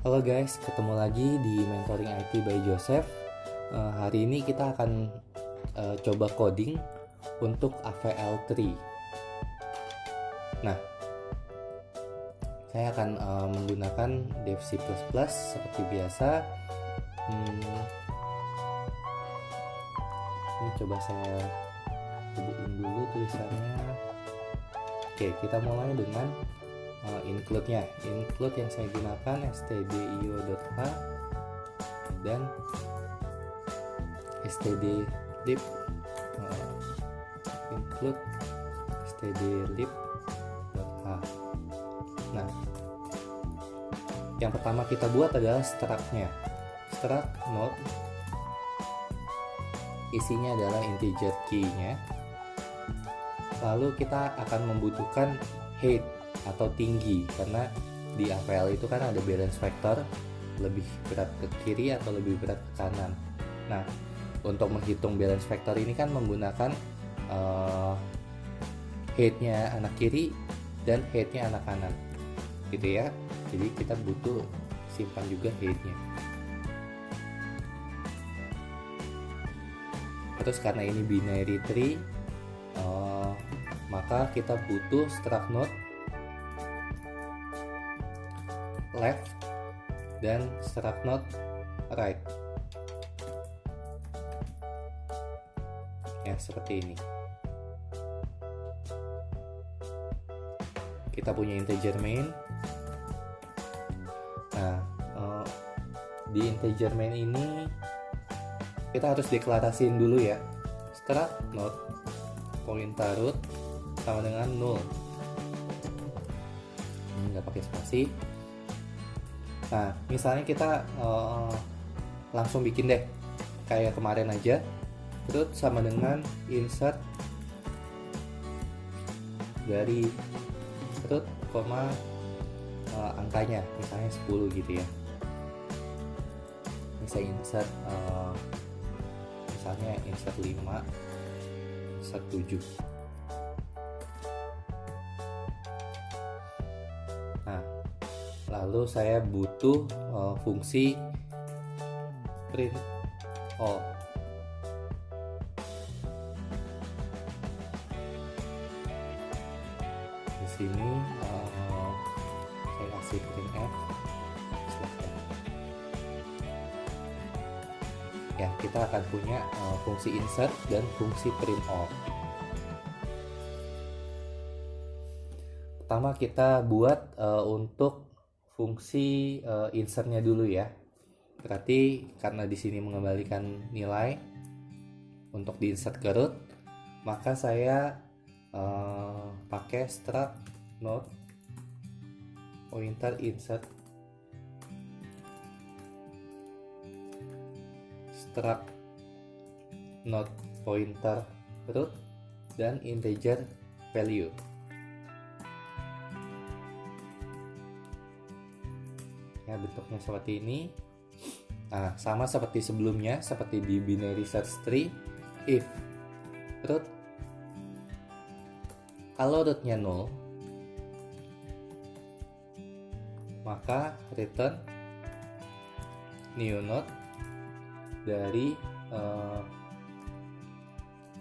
Halo guys, ketemu lagi di Mentoring IT by Joseph. Hari ini kita akan coba coding untuk AVL3. Nah, saya akan menggunakan dev C++ seperti biasa. Ini coba saya gedein dulu tulisannya. Oke, kita mulai dengan include-nya. Include yang saya gunakan stdio.h dan stdlib. Include stdlib.h. Nah, yang pertama kita buat adalah struct-nya. Struct node isinya adalah integer key-nya. Lalu kita akan membutuhkan height atau tinggi, karena di AVL itu kan ada balance vector, lebih berat ke kiri atau lebih berat ke kanan. Nah, untuk menghitung balance vector ini kan menggunakan height-nya anak kiri dan height-nya anak kanan, gitu ya. Jadi kita butuh simpan juga height-nya. Terus karena ini binary tree, maka kita butuh struct node left dan struct node right. Ya, seperti ini. Kita punya integer main. Nah, di integer main ini kita harus deklarasiin dulu ya. Struct node pointer root sama dengan null. Ini nggak pakai spasi. Nah, misalnya kita langsung bikin deh kayak kemarin aja. Root sama dengan insert dari root, angkanya, misalnya 10 gitu ya. Bisa insert misalnya insert 5, insert 7. Nah, lalu saya butuh fungsi print all. Di sini saya kasih printf. Ya, kita akan punya fungsi insert dan fungsi print all. Pertama kita buat untuk fungsi insertnya dulu ya. Berarti karena di sini mengembalikan nilai untuk diinsert ke root, maka saya pakai struct node pointer insert, struct node pointer root, dan integer value. Ya, bentuknya seperti ini. Nah, sama seperti sebelumnya, seperti di binary search tree, if root, kalau rootnya 0, maka return new node dari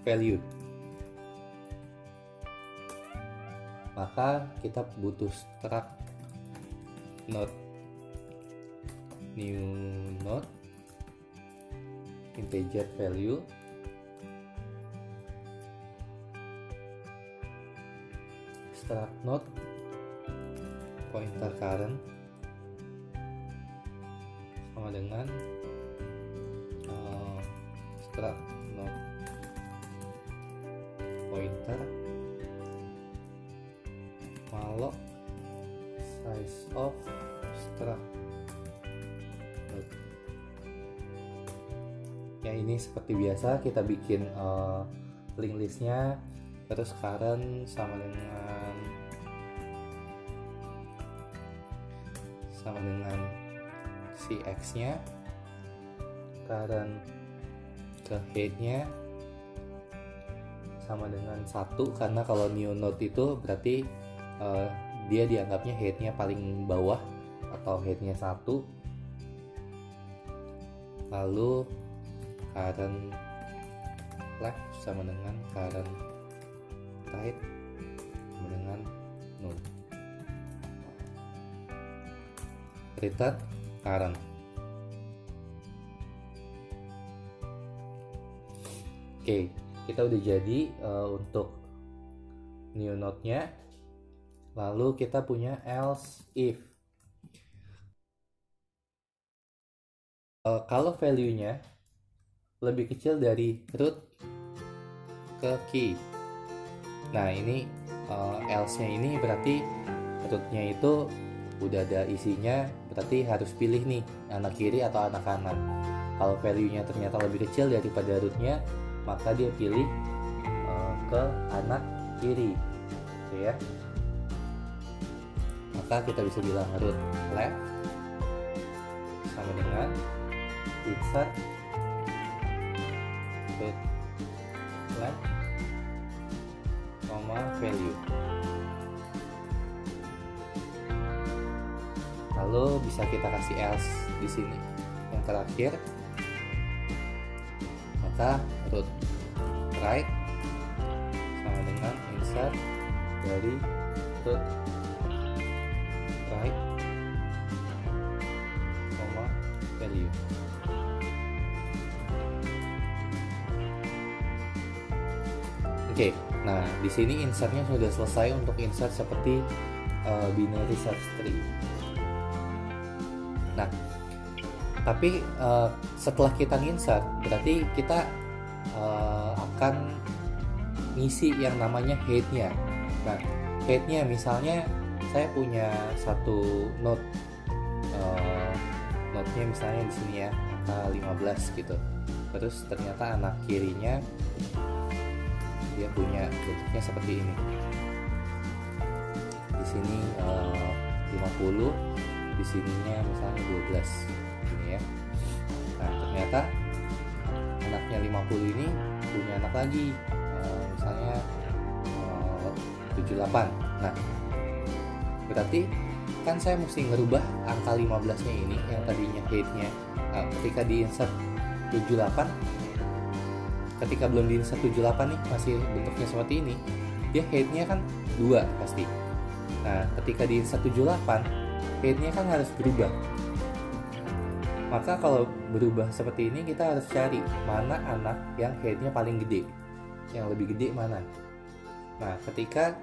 value. Maka kita butuh struct node new node integer value struct node pointer current sama dengan struct node pointer malloc size of struct node. Ya, ini seperti biasa kita bikin link listnya, terus current sama dengan si X nya, current ke head nya sama dengan 1, karena kalau new node itu berarti dia dianggapnya head nya paling bawah atau headnya 1, lalu current left sama dengan current right sama dengan null. Return current. Oke, kita udah jadi untuk new node-nya. Lalu kita punya else if. Kalau value-nya lebih kecil dari root ke key. Nah, ini else-nya ini berarti root-nya itu udah ada isinya, berarti harus pilih nih anak kiri atau anak kanan. Kalau value-nya ternyata lebih kecil daripada root-nya, maka dia pilih ke anak kiri. Oke ya. Maka kita bisa bilang root left sama dengan insert root left, value. Lalu bisa kita kasih else di sini yang terakhir. Maka root right sama dengan insert dari root right, value. Oke, nah di sini insertnya sudah selesai untuk insert seperti binary search tree. Nah, tapi setelah kita insert, berarti kita akan ngisi yang namanya head-nya. Nah, head-nya misalnya saya punya satu node, node-nya misalnya di sini ya, angka 15 gitu. Terus ternyata anak kirinya dia punya bentuknya seperti ini. Di sini 50, di sininya misalnya 12 ini ya. Nah, ternyata anaknya 50 ini punya anak lagi, misalnya 78. Nah, berarti kan saya mesti ngerubah angka 15-nya ini yang tadinya head-nya ketika di insert 78, ketika belum di insert 78 nih masih bentuknya seperti ini, dia head-nya kan 2 pasti. Nah, ketika di insert 78, head-nya kan harus berubah. Maka kalau berubah seperti ini, kita harus cari mana anak yang head-nya paling gede, yang lebih gede mana. Nah, ketika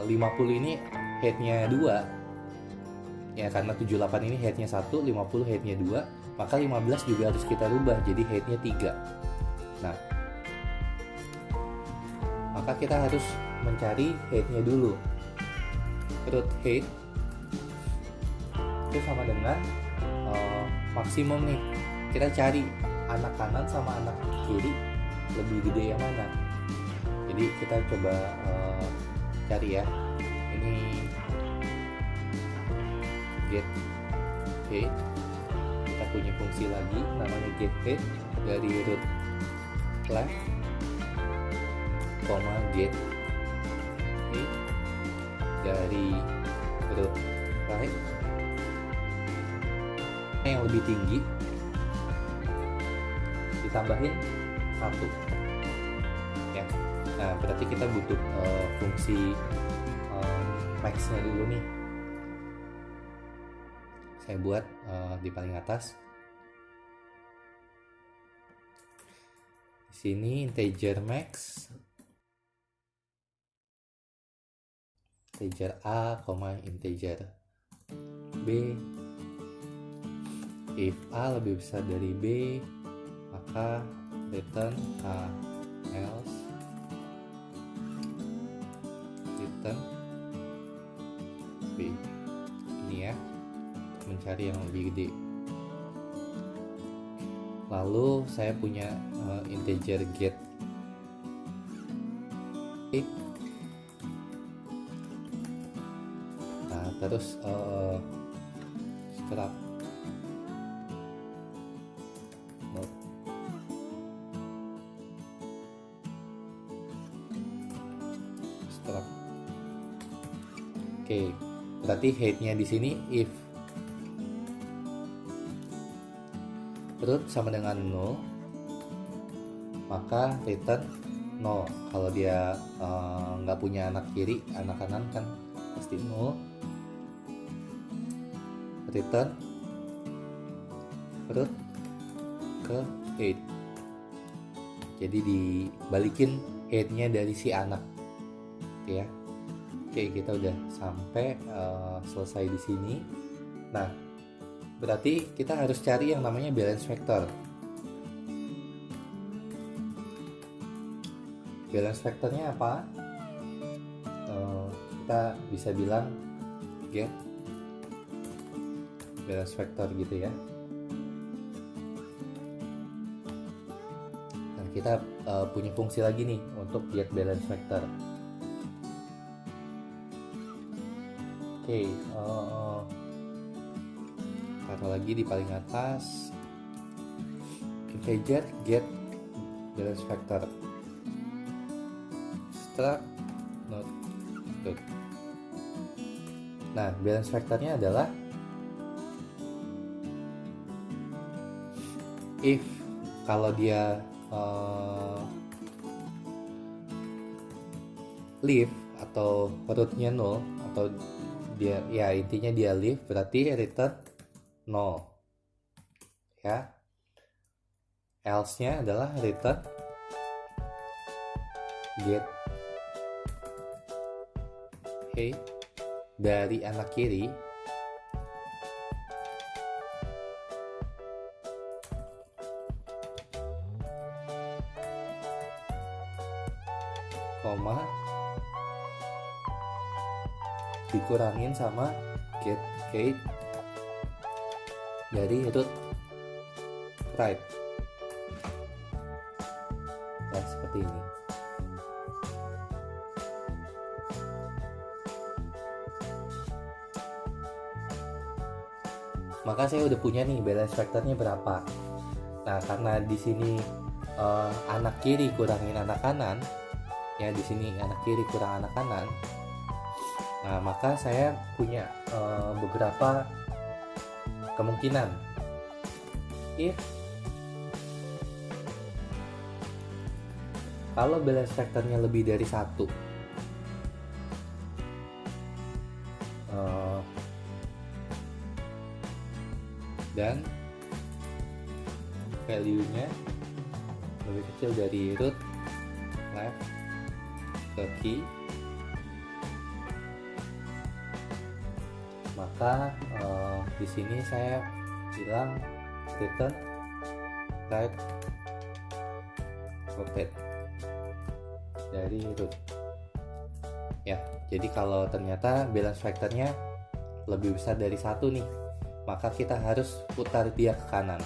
50 ini head-nya 2 ya, karena 78 ini head-nya 1, 50 head-nya 2, maka 15 juga harus kita rubah jadi head-nya 3. Nah, maka kita harus mencari head-nya dulu. Root head itu sama dengan maksimum nih. Kita cari anak kanan sama anak kiri lebih gede yang mana. Jadi kita coba cari ya. Ini get head. Kita punya fungsi lagi namanya get head dari root left, get head dari root right. Yang lebih tinggi ditambahin 1 ya. Nah, berarti kita butuh fungsi max-nya dulu nih. Saya buat di paling atas. Di sini integer max, integer a, integer b. If a lebih besar dari b, maka return a, else return b. Ini ya, mencari yang lebih gede. Lalu saya punya integer get a. Nah, terus setelah Oke, berarti head-nya di sini if root sama dengan 0, maka return 0. Kalau dia nggak punya anak kiri, anak kanan kan pasti 0. Return root ke 8. Jadi dibalikin 8-nya dari si anak, ya. Oke, kita udah sampai selesai di sini. Nah, berarti kita harus cari yang namanya balance vector. Balance vectornya apa? Kita bisa bilang get balance vector gitu ya. Nah, kita punya fungsi lagi nih untuk get balance vector. Oke, taruh lagi di paling atas, integer get balance vector. Struct not good. Nah, balance vectornya adalah if kalau dia leave atau rootnya 0, atau dia ya intinya dia leave, berarti return 0 ya. Else nya adalah return get dari anak kiri koma dikurangin sama get height dari root right. Nah, seperti ini. Maka saya udah punya nih balance vectornya berapa. Nah, karena di sini anak kiri kurangin anak kanan, ya di sini anak kiri kurang anak kanan. Nah, maka saya punya beberapa kemungkinan. If kalau balance vectornya lebih dari 1, dan value-nya lebih kecil dari root left ke key, maka di sini saya bilang return right rotate dari root ya. Jadi kalau ternyata balance vectornya lebih besar dari 1 nih, maka kita harus putar dia ke kanan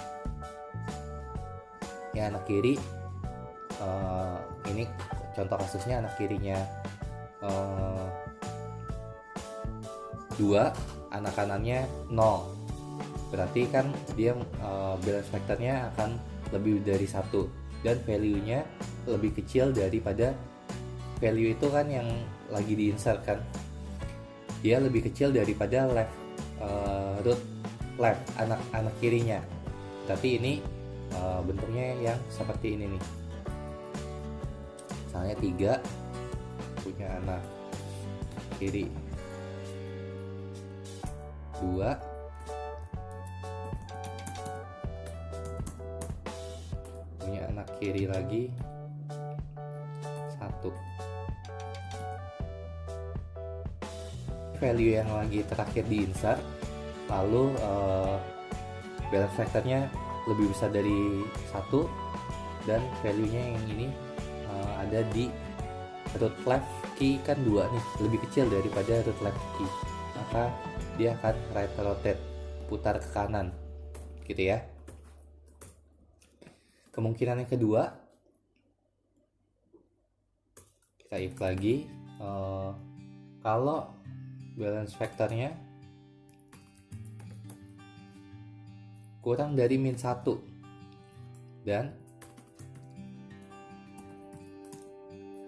ya. Anak kiri ini contoh kasusnya, anak kirinya 2, anak kanannya 0, berarti kan dia balance vectornya akan lebih dari 1 dan value-nya lebih kecil daripada value itu kan yang lagi di-insert kan, dia lebih kecil daripada left root left anak kirinya. Tapi ini bentuknya yang seperti ini nih. Misalnya 3 punya anak kiri 2, punya anak kiri lagi 1. Value yang lagi terakhir di insert, lalu balance vectornya lebih besar dari 1 dan value-nya yang ini ada di root left key kan 2 nih, lebih kecil daripada root left key, maka dia akan right rotate, putar ke kanan gitu ya. Kemungkinan yang kedua, kita if lagi, kalau balance vectornya kurang dari -1 dan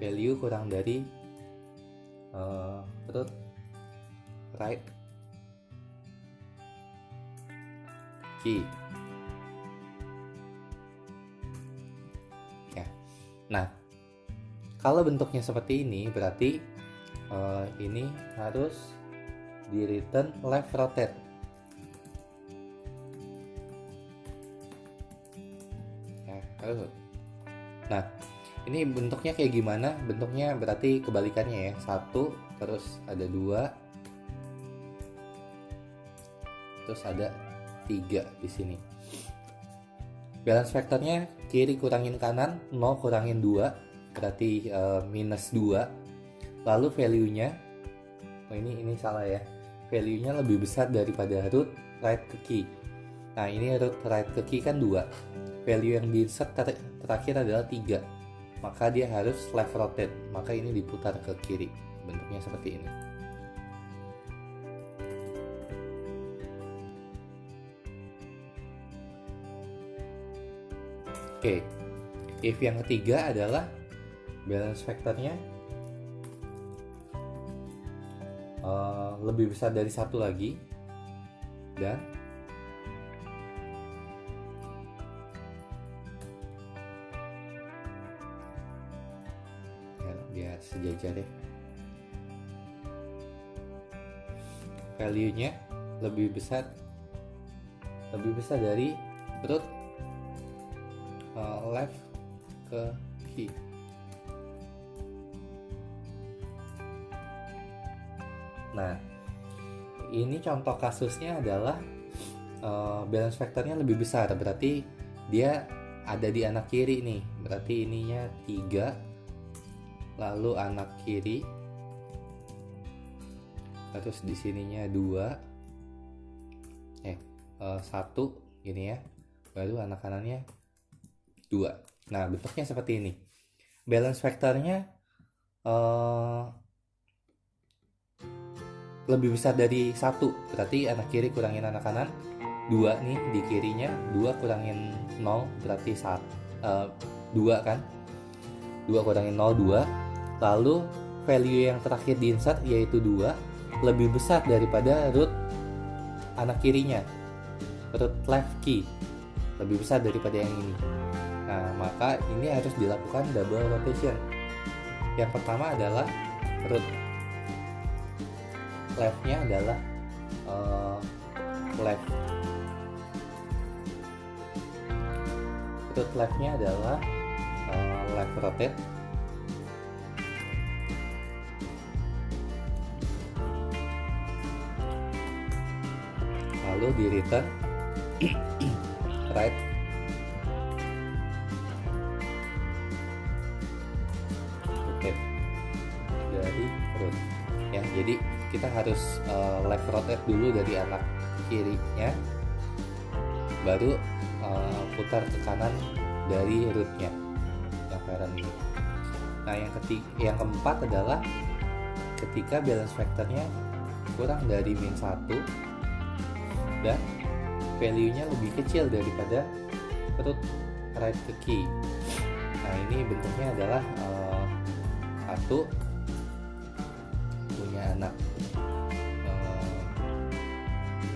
value kurang dari root right key, Nah, kalau bentuknya seperti ini berarti ini harus di return left rotate. Nah, ini bentuknya kayak gimana? Bentuknya berarti kebalikannya ya. 1, terus ada 2, terus ada 3 di sini. Balance vektornya kiri kurangin kanan, 0 kurangin 2, berarti minus 2. Lalu value-nya, ini salah ya. Value-nya lebih besar daripada root right ke key. Nah, ini root right ke key kan 2. Value yang di insert terakhir adalah 3. Maka dia harus left rotate. Maka ini diputar ke kiri. Bentuknya seperti ini. Oke. If yang ketiga adalah balance vektornya lebih besar dari 1 lagi, dan biar sejajar ya. Value-nya lebih besar dari root left ke key. Nah, ini contoh kasusnya adalah balance vektornya lebih besar, berarti dia ada di anak kiri nih. Berarti ininya 3, lalu anak kiri, terus di sininya 2, 1 gini ya, baru anak kanannya 2. Nah, bentuknya seperti ini. Balance vektornya lebih besar dari 1, berarti anak kiri kurangin anak kanan 2 nih di kirinya, 2 kurangin 0 berarti 2 kan, 2 kurangin 0 2. Lalu value yang terakhir di insert yaitu 2 lebih besar daripada root anak kirinya, root left key lebih besar daripada yang ini. Nah, maka ini harus dilakukan double rotation. Yang pertama adalah root left-nya adalah left. Root left-nya adalah left rotate. Lalu di return right rotate dari root ya. Jadi kita harus left rotate dulu dari anak kirinya, baru putar ke kanan dari rootnya yang parent ini. Nah, yang keempat adalah ketika balance vektornya kurang dari -1 dan value-nya lebih kecil daripada root right ke key. Nah, ini bentuknya adalah 1 punya anak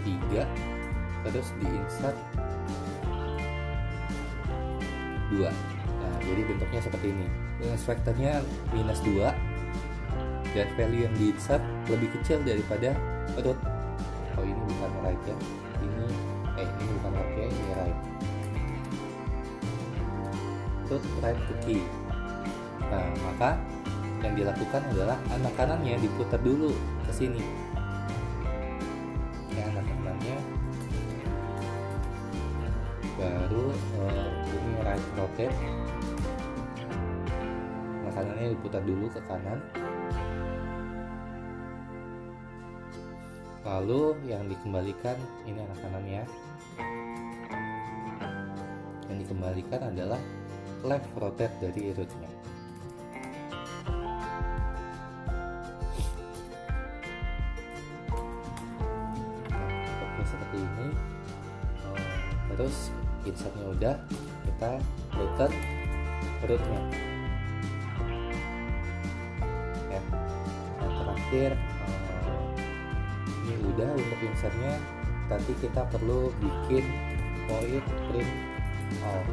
3, terus di insert 2. Nah, jadi bentuknya seperti ini. Balance vektornya -2 dan value yang di insert lebih kecil daripada root. Oh, ini bukan right ya. Ini bukan right ya, ini right. Root right ke key. Nah, maka yang dilakukan adalah anak kanannya diputar dulu ke sini. Ya, anak kanannya baru ini right rotate. Anak kanannya diputar dulu ke kanan. Lalu yang dikembalikan ini anak kanannya. Yang dikembalikan adalah left rotate dari rootnya. Oke, seperti ini. Terus insertnya udah, kita return rootnya. Ya. Yang terakhir ini udah untuk insertnya. Nanti kita perlu bikin void print all.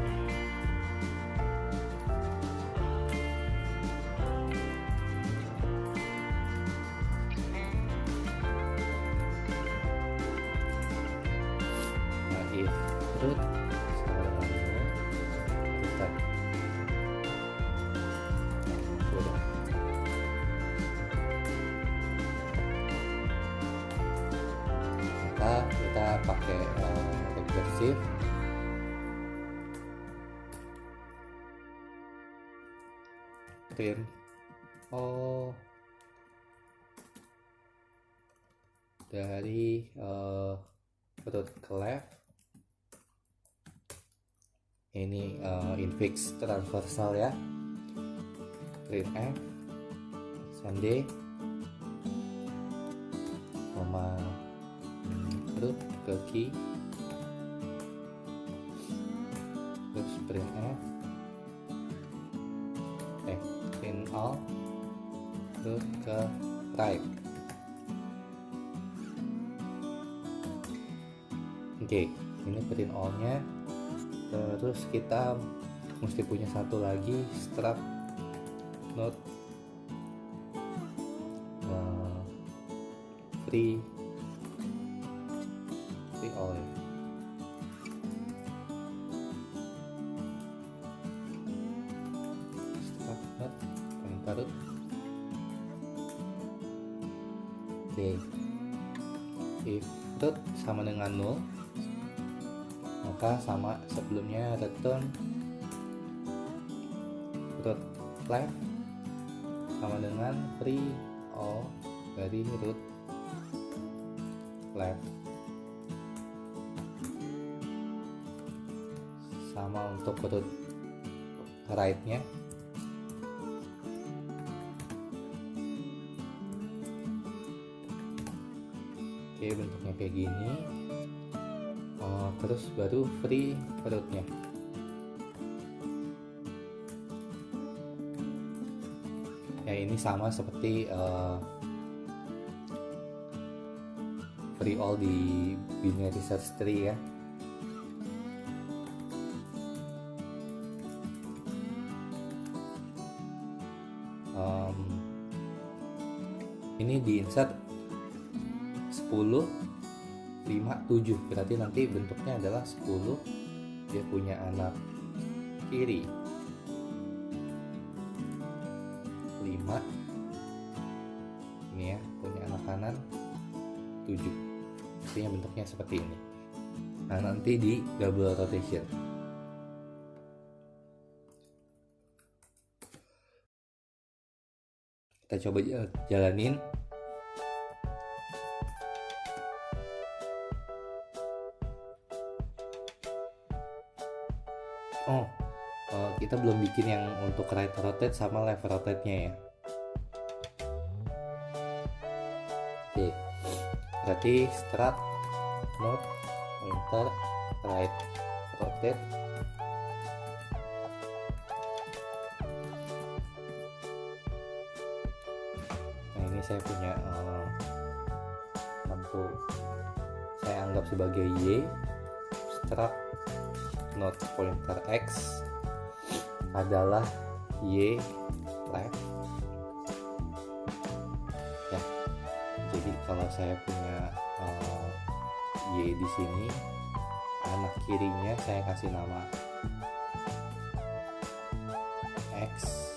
if root sama dengan 0 kita maka kita pakai recursive print dari root ke left ini infix transversal ya, print f sande koma root ke key terus print f print all root ke right. Oke, ini print all nya. Terus kita mesti punya satu lagi struct node free all ya. Struct node pointer root. Oke, if root sama dengan 0 maka sama sebelumnya return root left sama dengan free all dari root left, sama untuk root right nya oke bentuknya kayak gini. Terus baru free rootnya. Ya ini sama seperti free all di binary search tree ya. Ini di insert 10 5, 7 berarti nanti bentuknya adalah 10 dia punya anak kiri 5 ini ya punya anak kanan 7 artinya bentuknya seperti ini. Nah nanti di double rotation kita coba jalanin. Kita belum bikin yang untuk right rotate sama left rotate-nya ya. Oke, berarti struct node pointer right rotate nah ini saya punya lampu saya anggap sebagai y, struct node pointer x adalah y left ya. Jadi kalau saya punya y di sini, anak kirinya saya kasih nama x,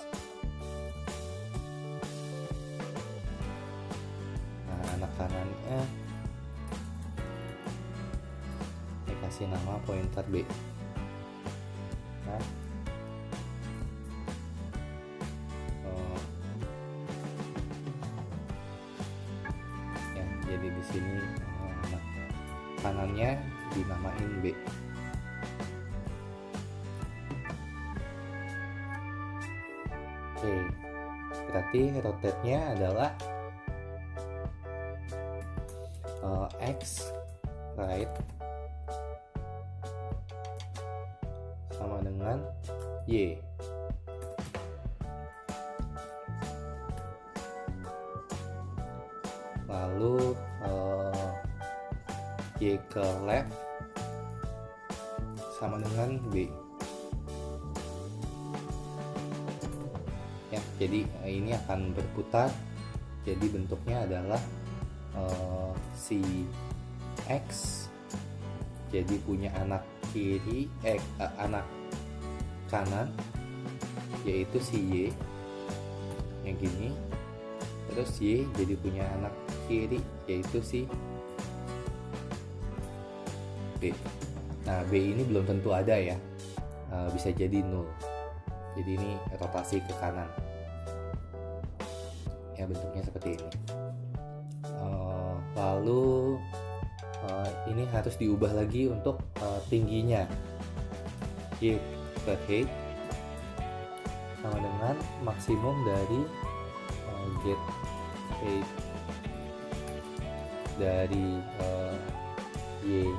nah anak kanannya saya kasih nama pointer b. Nah, jadi di sini anak kanannya dinamain B. Oke, berarti rotate-nya adalah x right sama dengan y. Lalu y ke left sama dengan b ya. Jadi ini akan berputar, jadi bentuknya adalah si x jadi punya anak anak kanan, yaitu si Y yang gini. Terus Y jadi punya anak kiri, yaitu si B. Nah, B ini belum tentu ada ya, bisa jadi 0. Jadi ini rotasi ke kanan ya, bentuknya seperti ini. Lalu ini harus diubah lagi untuk tingginya. Y ke height sama dengan maksimum dari get height dari Y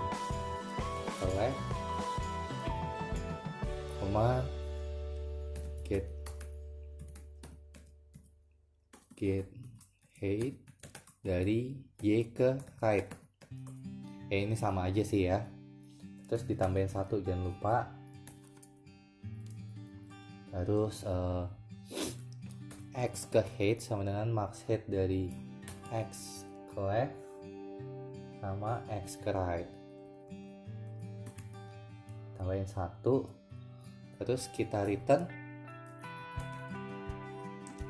ke left, get height dari Y ke right. Ini sama aja sih ya. Terus ditambahin 1, jangan lupa. Terus X ke height sama dengan max height dari X ke left sama X ke right. Tambahin 1. Terus kita return.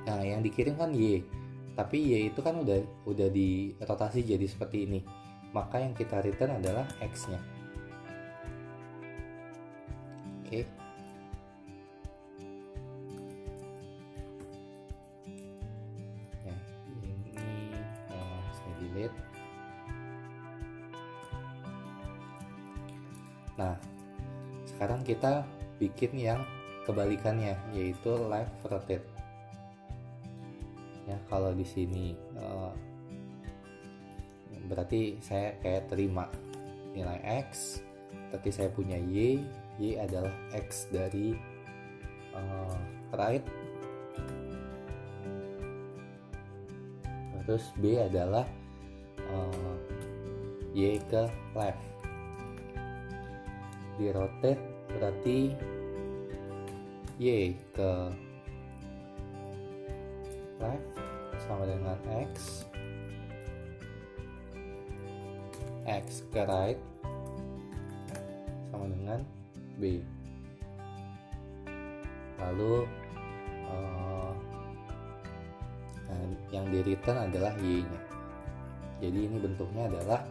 Nah, yang dikirim kan Y, tapi Y itu kan udah dirotasi jadi seperti ini. Maka yang kita return adalah X-nya. Oke. Ya, ini saya delete. Nah, sekarang kita bikin yang kebalikannya, yaitu left rotate. Ya, kalau di sini berarti saya kayak terima nilai X, tapi saya punya Y adalah X dari right, terus B adalah Y ke left. Di rotate berarti Y ke left sama dengan X ke right sama dengan B. Lalu yang di return adalah Y-nya. Jadi ini bentuknya adalah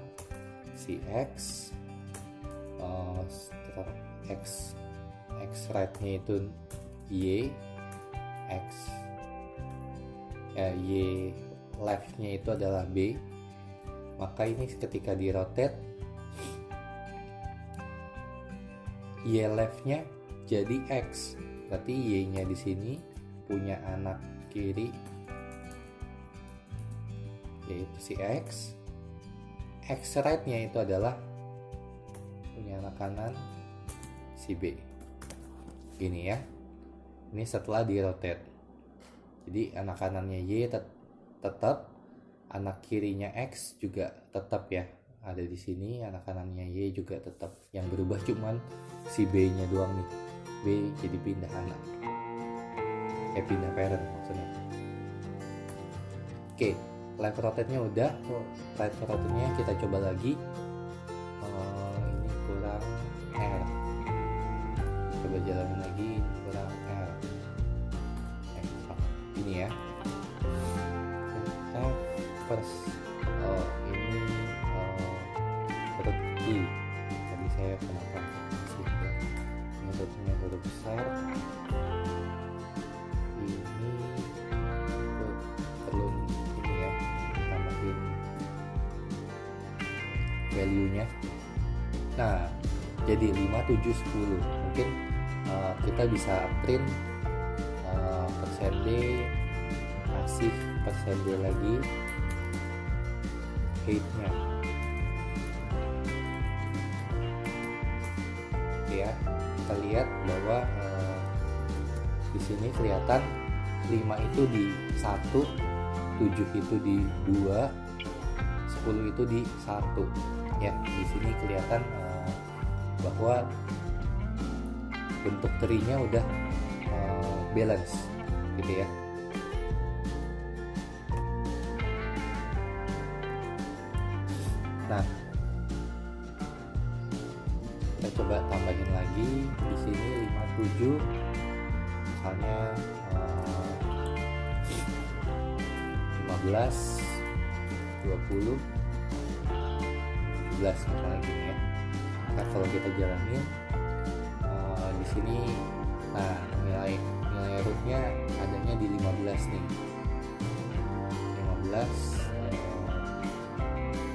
si X right-nya itu Y, Y left-nya itu adalah B. Maka ini ketika di rotate, Y left-nya jadi X. Berarti Y-nya di sini punya anak kiri, yaitu si X. X right-nya itu adalah punya anak kanan, si B. Gini ya. Ini setelah di rotate. Jadi anak kanannya Y tetap, anak kirinya X juga tetap ya, ada di sini. Anak kanannya Y juga tetap. Yang berubah cuman si B-nya doang nih. B jadi pindah anak. Pindah parent maksudnya. Oke, left rotate-nya udah. Right rotate-nya kita coba lagi. Ini kurang R. Coba jalanin lagi, ini kurang R. Ini ya. Ini huruf I. Tadi saya kenapa masih ini hurufnya huruf besar. Ini perlu ini ya, tambahin value-nya. Nah, jadi 5, 7, 10. Mungkin kita bisa print %D, kasih %D lagi height-nya. Oke ya, kita lihat bahwa di sini kelihatan 5 itu di 1, 7 itu di 2, 10 itu di 1. Ya, di sini kelihatan bahwa bentuk tree-nya udah balance gitu ya. Nah, kita coba tambahin lagi di sini 57, misalnya 15, 20, 17 misalnya gini ya. Nah, kalau kita jalanin di sini, nah nilai rootnya adanya di 15 nih, 15,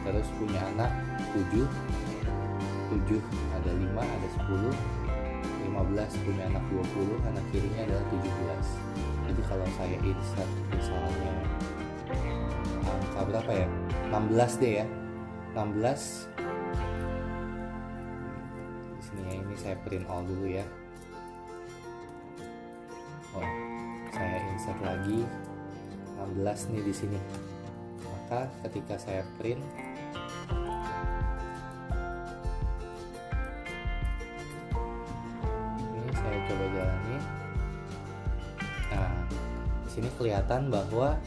terus punya anak 7 ada 5, ada 10, 15 punya anak 20, anak kirinya adalah 17. Jadi kalau saya insert misalnya angka berapa ya, 16 deh ya, 16 di sini ya. Ini saya print all dulu ya. Oh, saya insert lagi 16 nih di sini. Maka ketika saya print, ini saya coba jalani. Nah, di sini kelihatan bahwa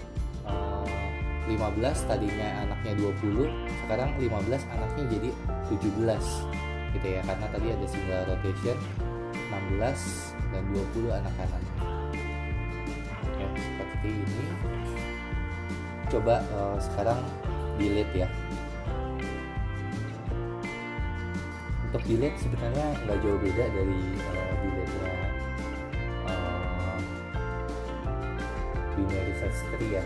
15 tadinya anaknya 20, sekarang 15 anaknya jadi 17 gitu ya, karena tadi ada single rotation 16 dan 20 anak-anaknya. Ya, seperti ini. Coba sekarang delete ya. Untuk delete sebenarnya nggak jauh beda dari delete-nya binary search tree ya.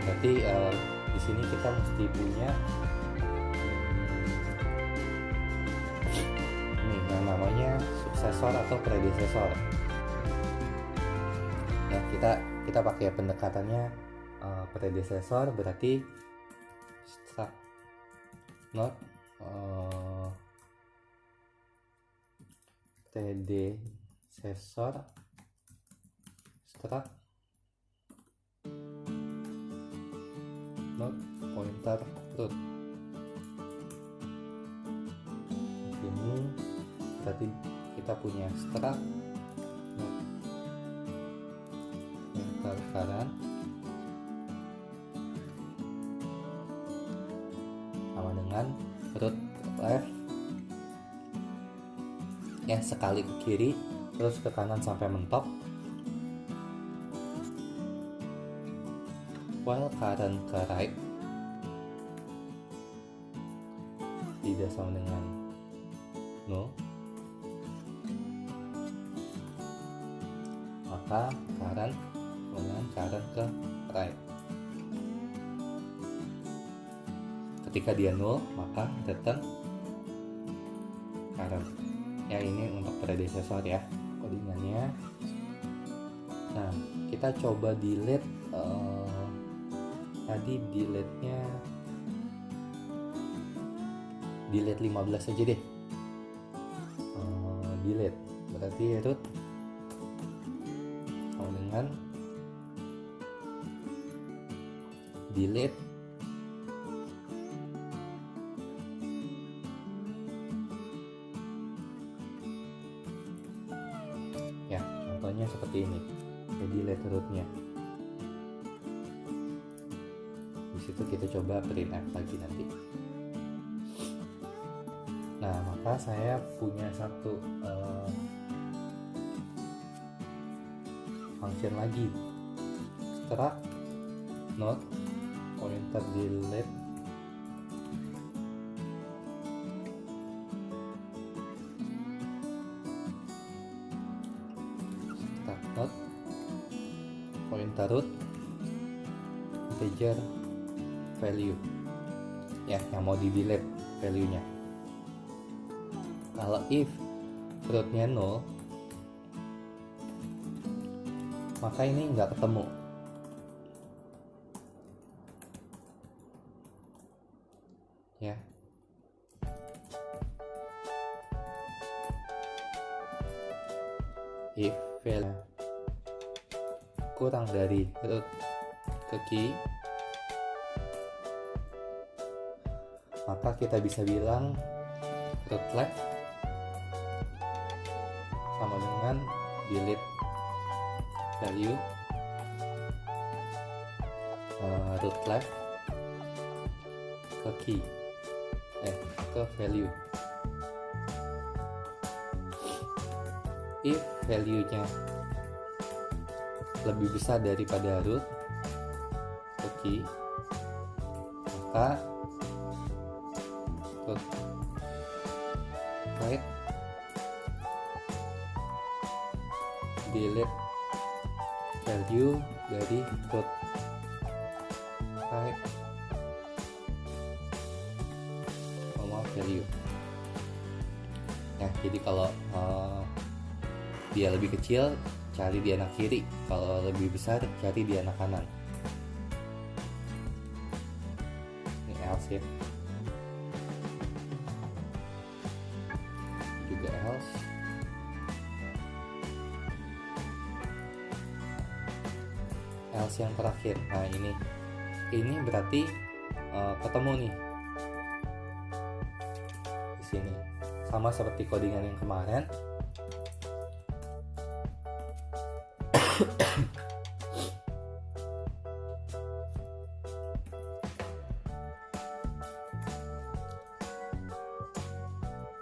Berarti di sini kita mesti punya ini yang namanya suksesor atau predecessor. Ya, kita pakai pendekatannya predecessor, berarti struct not predecessor struct not pointer root. Ini berarti kita punya struct not pointer current sama dengan root left ya, sekali ke kiri terus ke kanan sampai mentok, while current ke right tidak sama dengan 0, maka current ke right. Ketika dia 0, maka return current. Ya, ini untuk predecessor ya codingannya. Nah, kita coba delete tadi delete-nya delete 15 aja deh. Delete berarti root sama dengan delete ya, contohnya seperti ini. Jadi delete rootnya. Di situ kita coba print f lagi nanti. Nah, maka saya punya satu function lagi, struct not pointer delete struct not pointer root integer value ya, yang mau di delete value-nya. Kalau if rootnya 0, maka ini nggak ketemu. Ya. If value kurang dari root ke key, maka kita bisa bilang root left sama dengan delete value root left ke key ke value. if value-nya lebih besar daripada root ke key, maka root right delete value dari root right value. Nah, jadi kalau dia lebih kecil, cari di anak kiri. Kalau lebih besar, cari di anak kanan. Ini else ya. Juga else. Else yang terakhir. Nah, ini berarti ketemu nih di sini. Sama seperti codingan yang kemarin.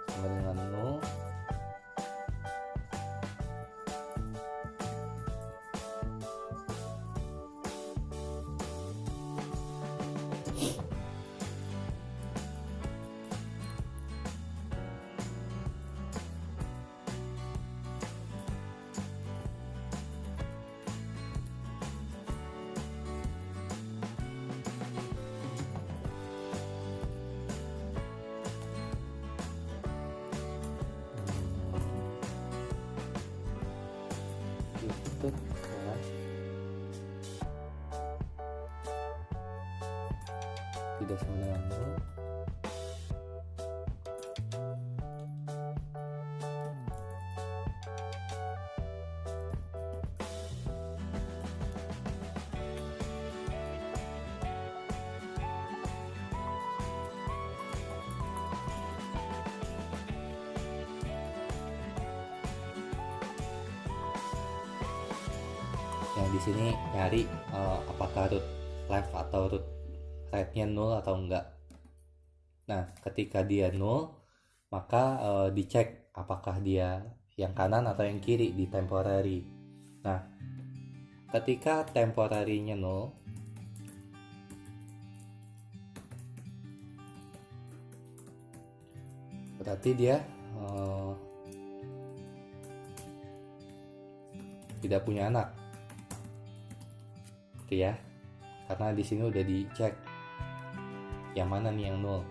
Sama dengan null. Tidak sama dengan nol. Yang di sini nyari apakah root left atau root right-nya null atau enggak. Nah, ketika dia null, maka dicek apakah dia yang kanan atau yang kiri di temporary. Nah, ketika temporary-nya null, berarti dia tidak punya anak. Gitu ya. Karena di sini udah dicek yang mana nih yang nol.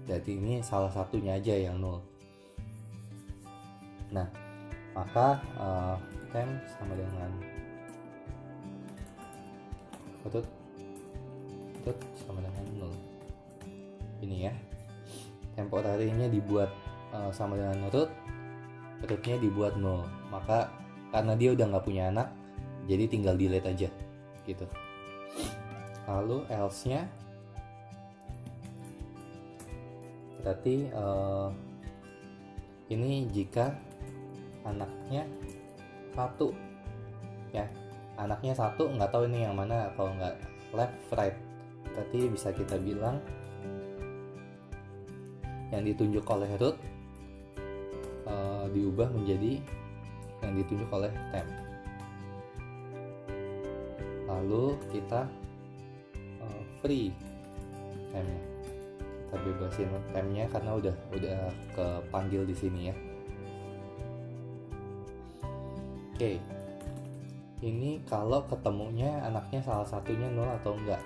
Jadi ini salah satunya aja yang nol. Nah, maka temp sama dengan root sama dengan nol. Ini ya. Temporary-nya dibuat sama dengan rootnya dibuat nol. Maka karena dia udah nggak punya anak, jadi tinggal delete aja gitu. Lalu else-nya berarti ini jika anaknya satu ya, anaknya satu, nggak tahu ini yang mana, kalau nggak left right, berarti bisa kita bilang yang ditunjuk oleh root diubah menjadi yang ditunjuk oleh temp. Lalu kita free tempnya, kita bebasin tempnya karena udah kepanggil di sini ya. Oke, ini kalau ketemunya anaknya salah satunya nol atau enggak,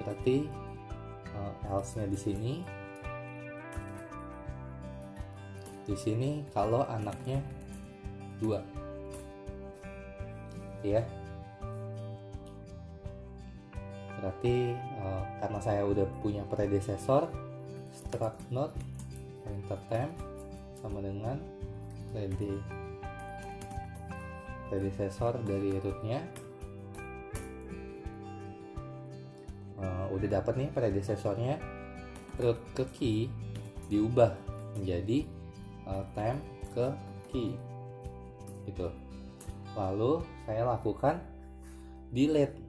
berarti else-nya di sini kalau anaknya 2 ya. Berarti karena saya udah punya predecessor, struct node enter temp sama dengan predecessor dari rootnya. Udah dapat nih predecessornya, root ke key diubah menjadi temp ke key gitu. Lalu saya lakukan delete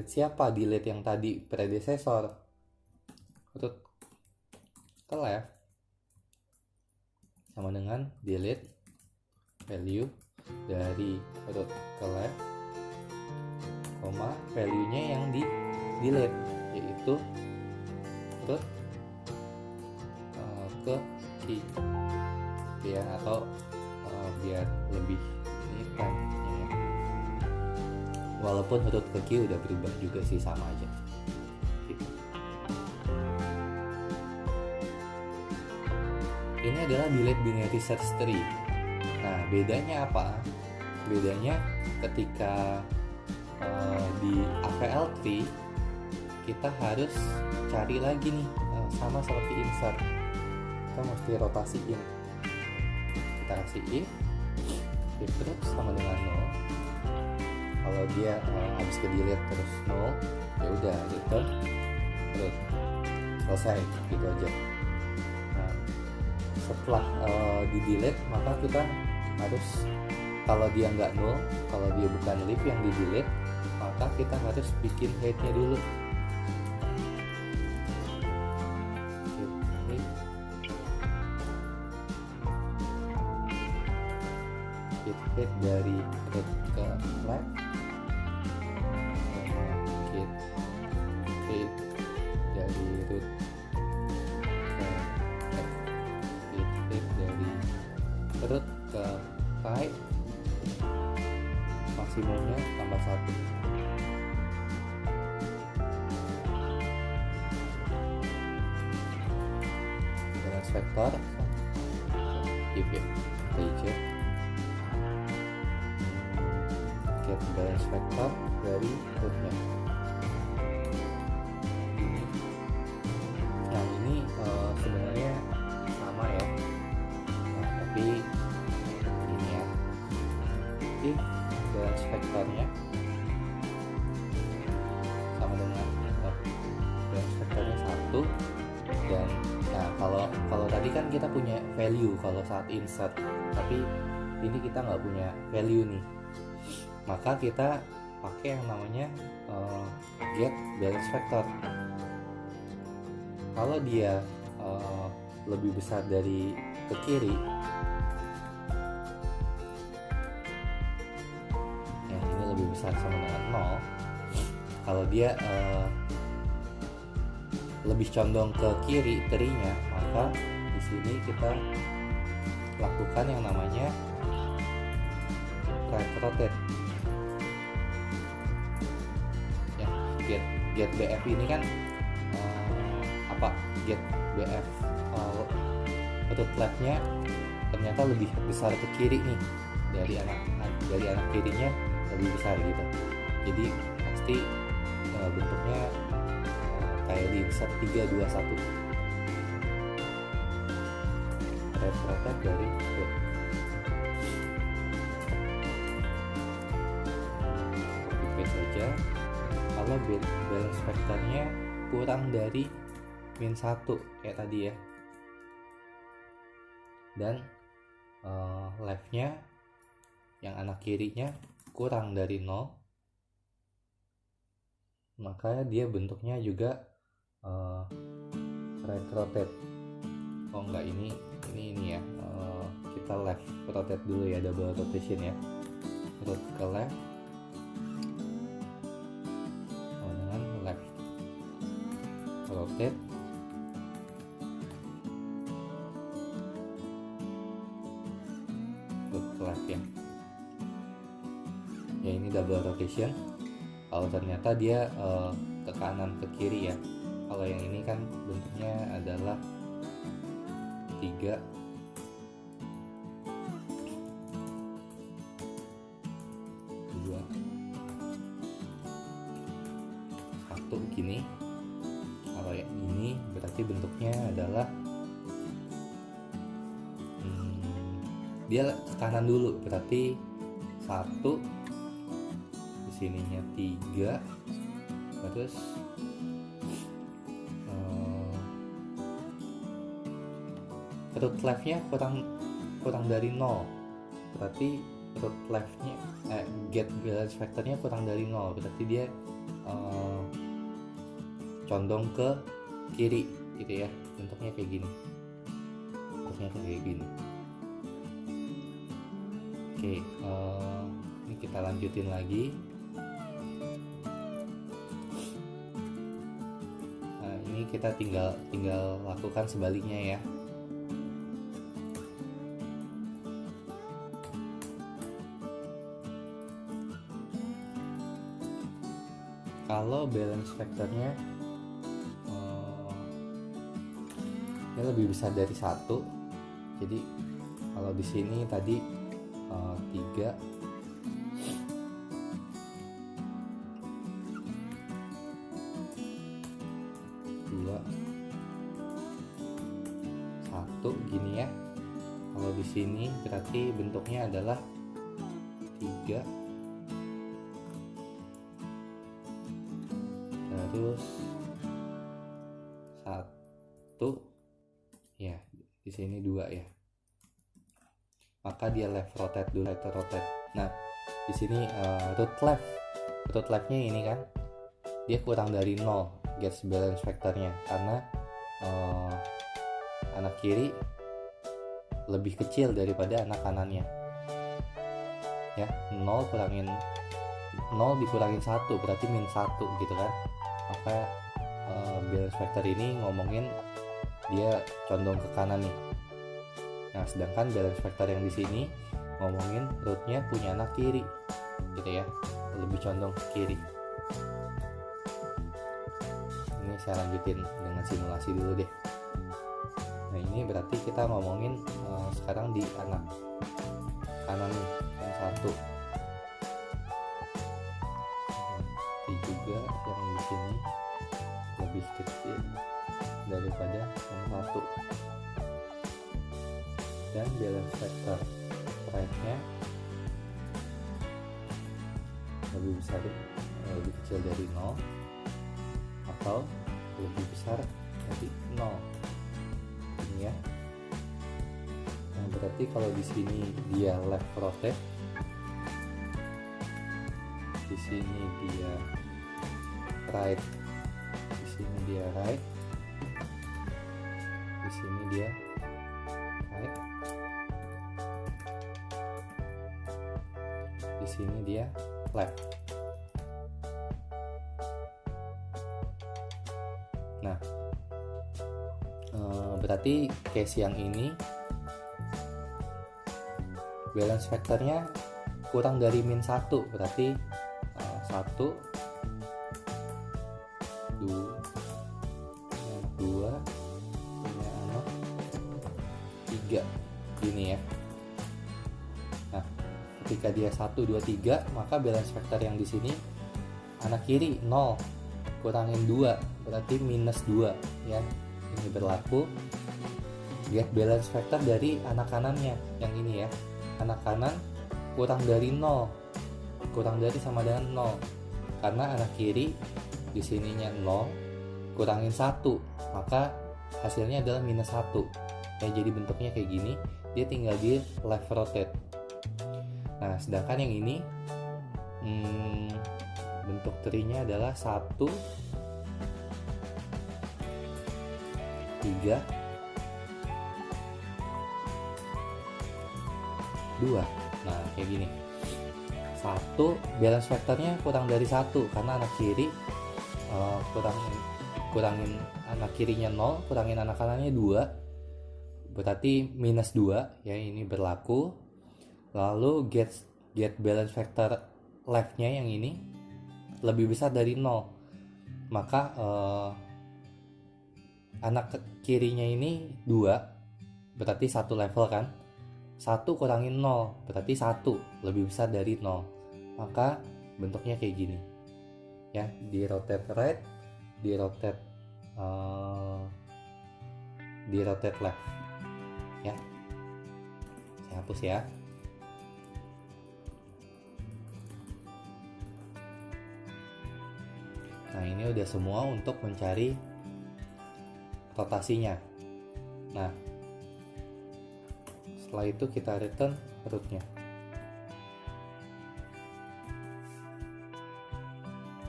siapa? Delete yang tadi predecessor, root ke left sama dengan delete value dari root ke left, value-nya yang di delete yaitu root ke key ya, atau biar lebih ini time-nya ya. Walaupun root ke key udah berubah juga sih, sama aja gitu. Ini adalah delete binary search tree. Nah, bedanya apa? Bedanya ketika di AVL tree kita harus cari lagi nih, sama seperti insert, kita mesti rotasiin. Kita kasih if root sama dengan 0. Kalau dia habis ke delete terus 0, ya udah return root, selesai gitu aja. Nah, setelah di delete maka kita harus, kalau dia nggak 0, kalau dia bukan leaf yang di delete, maka kita harus bikin headnya dulu. Head dari root ke left, head dari root ke left, head dari root ke right, maksimumnya tambah 1. Dengan vektor if it integer, get balance vector dari rootnya. Yang ini sebenarnya sama ya, nah, tapi ini ya, if balance vectornya sama dengan balance vectornya 1, dan nah kalau tadi kan kita punya value kalau saat insert, tapi ini kita nggak punya value nih, maka kita pakai yang namanya get balance vector. Kalau dia lebih besar dari ke kiri, yang ini lebih besar sama dengan 0, kalau dia lebih condong ke kiri tree-nya, maka di sini kita lakukan yang namanya right rotate. Get BF ini kan get BF root left-nya ternyata lebih besar ke kiri nih, dari anak kirinya lebih besar gitu, jadi pasti bentuknya kayak di insert 3, 2, 1. Right rotate dari root. Copy paste saja. Kalau balance vectornya kurang dari -1 kayak tadi ya, dan left-nya yang anak kirinya kurang dari 0, maka dia bentuknya juga right rotate. Oh enggak, ini ya, kita left rotate dulu ya, double rotation ya, root ke left dengan left rotate root ke left ya. Ya ini double rotation. Kalau ternyata dia ke kanan ke kiri ya. Kalau yang ini kan bentuknya adalah 3, 2, 1 gini. Kalau yang ini berarti bentuknya adalah dia ke kanan dulu, berarti 1, di sininya 3, terus root left-nya kurang dari 0, berarti root left-nya get balance vector-nya kurang dari 0, berarti dia condong ke kiri gitu ya, bentuknya kayak gini. Oke, ini kita lanjutin lagi. Nah, ini kita tinggal lakukan sebaliknya ya. Kalau balance vektornya ini lebih besar dari 1, jadi kalau di sini tadi 3, 2, 1 gini ya. Kalau di sini berarti bentuknya adalah 3, terus 1 ya, di sini 2 ya. Maka dia left rotate dulu, right rotate. Nah, di sini root leftnya ini kan dia kurang dari 0 Gates balance vektornya, karena anak kiri lebih kecil daripada anak kanannya ya. 0 dikurangin 1 berarti min 1 gitu kan. Maka balance vektor ini ngomongin dia condong ke kanan nih. Nah, sedangkan balance vektor yang di sini ngomongin rootnya punya anak kiri gitu ya, lebih condong ke kiri. Ini saya lanjutin dengan simulasi dulu deh. Nah, ini berarti kita ngomongin sekarang di anak kanan nih, yang 1. Ini juga yang di sini lebih kecil daripada yang 1. Dan balance vektor right-nya lebih besar, lebih kecil dari 0 atau lebih besar dari 0 ini ya. Nah, berarti kalau di sini dia left rotate, di sini dia right, di sini dia right, di sini dia right, di sini dia left. Nah, berarti case yang ini balance vektornya kurang dari min 1, berarti 1, 2, 3 gini ya. Nah, ketika dia 1, 2, 3, maka balance vektor yang di sini anak kiri 0 kurangin 2 berarti minus 2 ya. Ini berlaku get balance vektor dari anak kanannya yang ini ya. Anak kanan kurang dari 0, kurang dari sama dengan 0, karena anak kiri di sininya 0 kurangin 1, maka hasilnya adalah minus 1 ya. Jadi bentuknya kayak gini, dia tinggal di left rotate. Nah, sedangkan yang ini bentuk trinya adalah 1, 3, 2. Nah, kayak gini. 1 balance vektornya kurang dari 1 karena anak kiri kurangin anak kirinya 0, kurangin anak kanannya 2, berarti minus 2 ya. Ini berlaku. Lalu get balance vektor left-nya yang ini lebih besar dari 0, maka anak kirinya ini 2 berarti 1 level kan. 1 kurangin 0 berarti 1 lebih besar dari 0, maka bentuknya kayak gini ya. Di rotate right, di rotate left ya. Saya hapus ya. Nah, ini udah semua untuk mencari rotasinya. Nah, setelah itu kita return rootnya.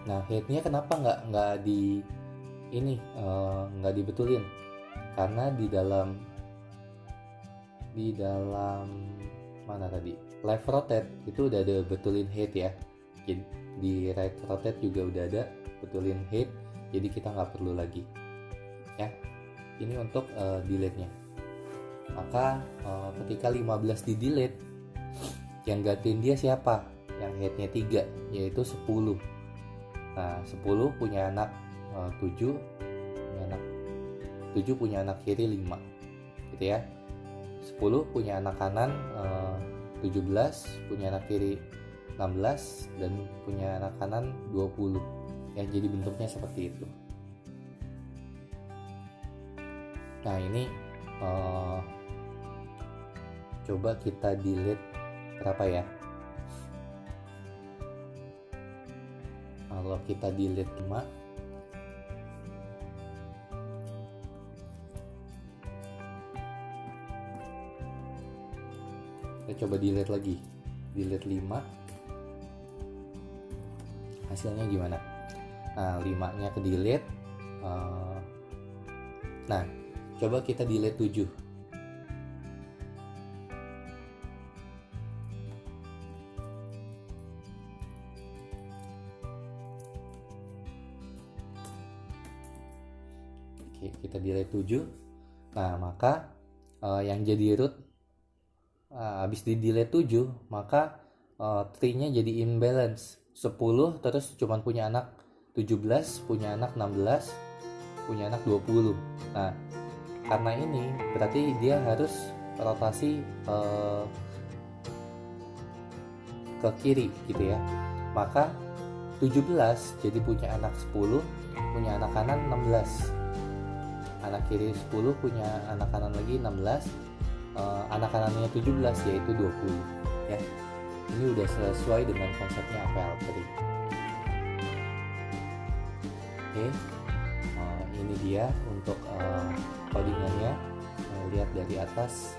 Nah, headnya kenapa nggak di ini nggak dibetulin? Karena di dalam mana tadi, left rotate itu udah ada betulin head ya. Jadi di right rotate juga udah ada betulin head, jadi kita nggak perlu lagi ya. Ini untuk delete-nya. Maka ketika 15 di delete, yang gantiin dia siapa? Yang headnya 3, yaitu 10. Nah 10 punya anak 7, punya anak kiri 5 gitu ya. 10 punya anak kanan 17, punya anak kiri 16, dan punya anak kanan 20 ya. Jadi bentuknya seperti itu. Nah ini coba kita delete berapa ya. Kalau kita delete 5, kita coba delete lagi, delete 5, hasilnya gimana? Nah 5 nya ke delete. Nah coba kita delete 7. Oke, kita delete 7. Nah maka yang jadi root habis di delete 7, maka tree-nya jadi imbalance. 10 terus cuman punya anak 17, punya anak 16, punya anak 20. Nah karena ini berarti dia harus rotasi ke kiri gitu ya. Maka 17 jadi punya anak 10, punya anak kanan 16, anak kiri 10, punya anak kanan lagi 16, anak kanannya 17 yaitu 20 ya. Ini udah sesuai dengan konsepnya APL3. Oke, ini dia untuk codingannya. Lihat dari atas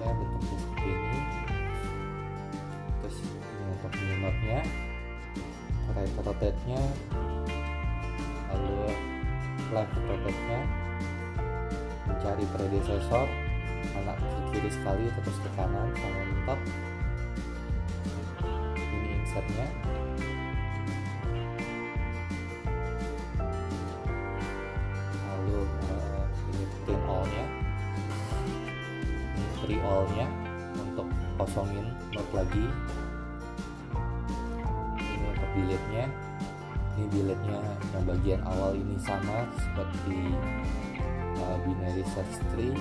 ya, bentuknya seperti ini. Terus ini untuk minotnya, right rotate-nya, lalu left rotate-nya, mencari predecessor, anak ke kiri sekali terus ke kanan sama mentok. Ini insertnya, lalu ini print all-nya, ini free all-nya untuk kosongin node lagi. Ini untuk delete-nya. Ini delete-nya yang bagian awal ini sama seperti binary search tree.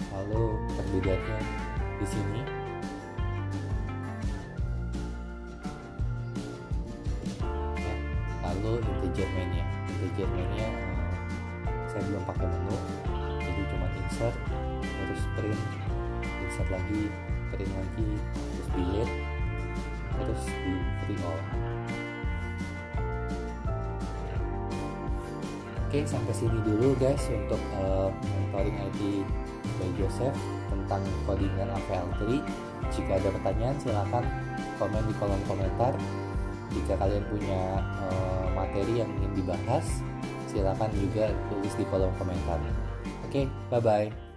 Lalu perbedaannya di sini. Ya, lalu integer main-nya, saya belum pakai menu, jadi cuma insert, terus print, insert lagi, print lagi, terus delete, terus di free all. Oke, sampai sini dulu guys untuk mentoring IT by Joseph tentang codingan APL3. Jika ada pertanyaan silahkan komen di kolom komentar. Jika kalian punya materi yang ingin dibahas, silahkan juga tulis di kolom komentar. Oke, bye bye.